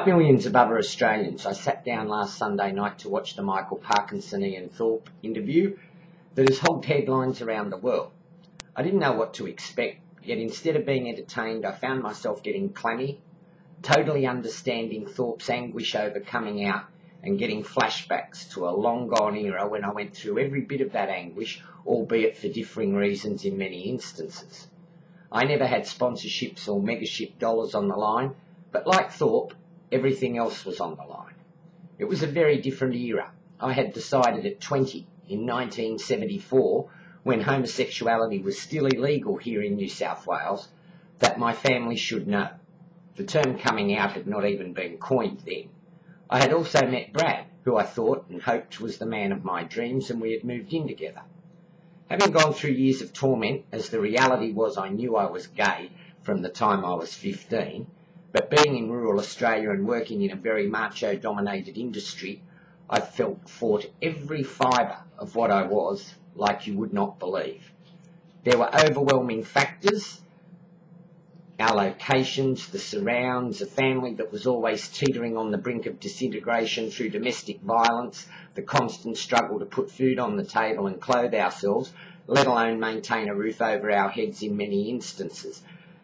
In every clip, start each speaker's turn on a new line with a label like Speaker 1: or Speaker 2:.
Speaker 1: Like millions of other Australians, I sat down last Sunday night to watch the Michael Parkinson Ian Thorpe interview that has hogged headlines around the world. I didn't know what to expect, yet instead of being entertained, I found myself getting clammy, totally understanding Thorpe's anguish over coming out and getting flashbacks to a long-gone era when I went through every bit of that anguish, albeit for differing reasons in many instances. I never had sponsorships or megaship dollars on the line, but like Thorpe, everything else was on the line. It was a very different era. I had decided at 20 in 1974, when homosexuality was still illegal here in New South Wales, that my family should know. The term coming out had not even been coined then. I had also met Brad, who I thought and hoped was the man of my dreams, and we had moved in together. Having gone through years of torment, as the reality was I knew I was gay from the time I was 15, but being in rural Australia and working in a very macho-dominated industry, I fought every fibre of what I was like you would not believe. There were overwhelming factors: our locations, the surrounds, a family that was always teetering on the brink of disintegration through domestic violence, the constant struggle to put food on the table and clothe ourselves, let alone maintain a roof over our heads in many instances.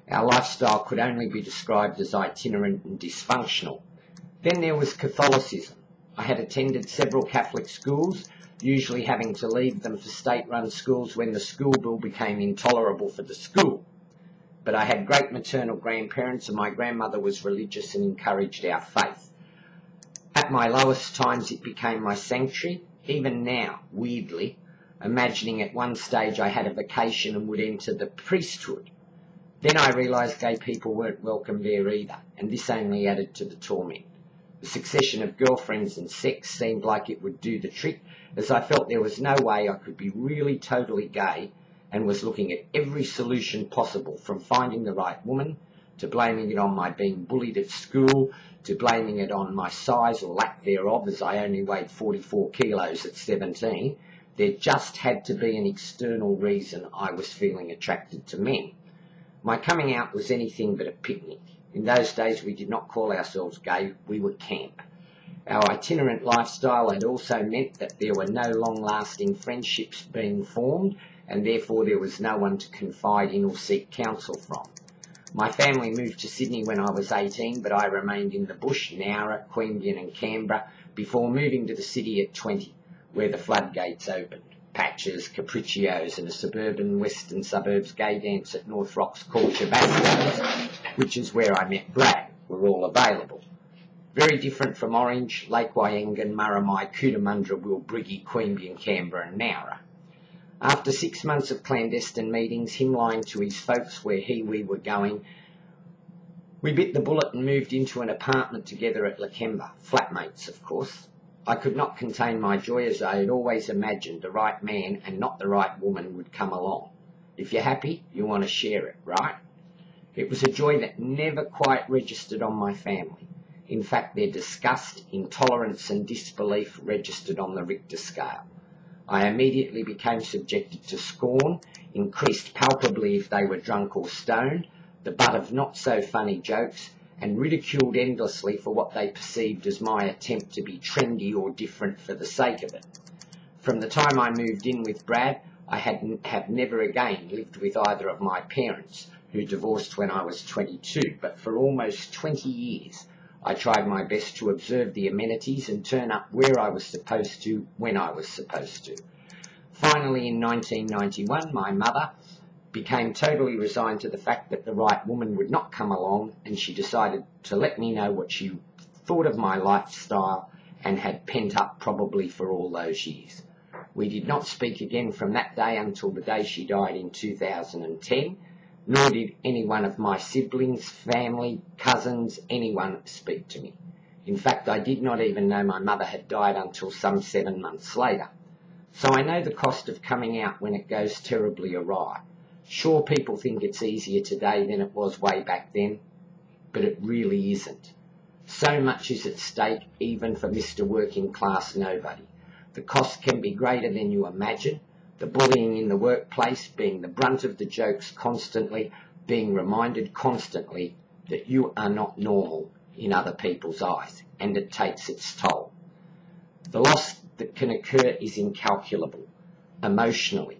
Speaker 1: Our lifestyle could only be described as itinerant and dysfunctional. Then there was Catholicism. I had attended several Catholic schools, usually having to leave them for state-run schools when the school bill became intolerable for the school. But I had great maternal grandparents, and my grandmother was religious and encouraged our faith. At my lowest times it became my sanctuary, even now, weirdly, imagining at one stage I had a vocation and would enter the priesthood. Then I realised gay people weren't welcome there either, and this only added to the torment. The succession of girlfriends and sex seemed like it would do the trick, as I felt there was no way I could be really totally gay, and was looking at every solution possible, from finding the right woman, to blaming it on my being bullied at school, to blaming it on my size or lack thereof, as I only weighed 44 kilos at 17. There just had to be an external reason I was feeling attracted to men. My coming out was anything but a picnic. In those days we did not call ourselves gay, we were camp. Our itinerant lifestyle had also meant that there were no long-lasting friendships being formed, and therefore there was no one to confide in or seek counsel from. My family moved to Sydney when I was 18, but I remained in the bush, Nowra, Queanbeyan and Canberra, before moving to the city at 20, where the floodgates opened. Patches, capriccios and a suburban western suburbs gay dance at North Rocks called Shabasco's, which is where I met Brad, were all available. Very different from Orange, Lake Wyangan, Murrumai, Cootamundra, Wilbriggy, Queanbeyan, Canberra and Nowra. After 6 months of clandestine meetings, him lying to his folks where we were going, we bit the bullet and moved into an apartment together at Lakemba, flatmates of course. I could not contain my joy, as I had always imagined the right man and not the right woman would come along. If you're happy, you want to share it, right? It was a joy that never quite registered on my family. In fact, their disgust, intolerance and disbelief registered on the Richter scale. I immediately became subjected to scorn, increased palpably if they were drunk or stoned, the butt of not-so-funny jokes, and ridiculed endlessly for what they perceived as my attempt to be trendy or different for the sake of it. From the time I moved in with Brad, I have never again lived with either of my parents, who divorced when I was 22, but for almost 20 years I tried my best to observe the amenities and turn up where I was supposed to, when I was supposed to. Finally, in 1991, my mother became totally resigned to the fact that the right woman would not come along, and she decided to let me know what she thought of my lifestyle and had pent up probably for all those years. We did not speak again from that day until the day she died in 2010, nor did any one of my siblings, family, cousins, anyone speak to me. In fact, I did not even know my mother had died until some 7 months later. So I know the cost of coming out when it goes terribly awry. Sure, people think it's easier today than it was way back then, but it really isn't. So much is at stake, even for Mr. Working Class Nobody. The cost can be greater than you imagine. The bullying in the workplace, being the brunt of the jokes constantly, being reminded constantly that you are not normal in other people's eyes, and it takes its toll. The loss that can occur is incalculable, emotionally.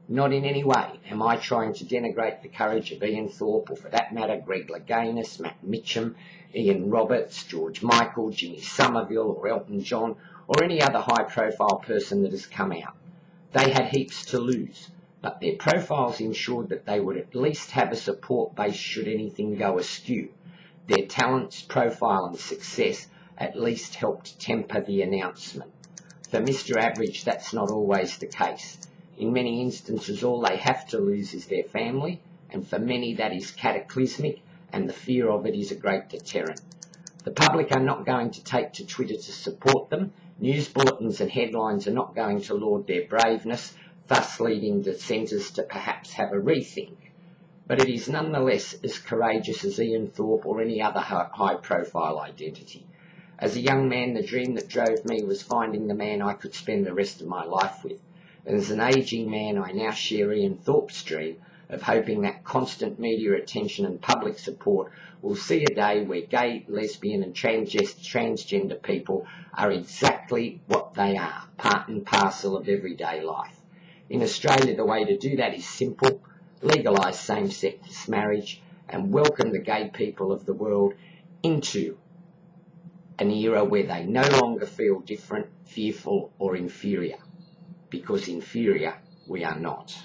Speaker 1: Not in any way am I trying to denigrate the courage of Ian Thorpe, or for that matter Greg Louganis, Matt Mitchum, Ian Roberts, George Michael, Jimmy Somerville or Elton John, or any other high-profile person that has come out. They had heaps to lose, but their profiles ensured that they would at least have a support base should anything go askew. Their talents, profile and success at least helped temper the announcement. For Mr. Average, that's not always the case. In many instances, all they have to lose is their family, and for many that is cataclysmic, and the fear of it is a great deterrent. The public are not going to take to Twitter to support them. News bulletins and headlines are not going to laud their braveness, thus leading dissenters to perhaps have a rethink. But it is nonetheless as courageous as Ian Thorpe or any other high-profile identity. As a young man, the dream that drove me was finding the man I could spend the rest of my life with. And as an ageing man, I now share Ian Thorpe's dream of hoping that constant media attention and public support will see a day where gay, lesbian and transgender people are exactly what they are, part and parcel of everyday life. In Australia, the way to do that is simple: legalise same-sex marriage and welcome the gay people of the world into an era where they no longer feel different, fearful or inferior, because inferior we are not.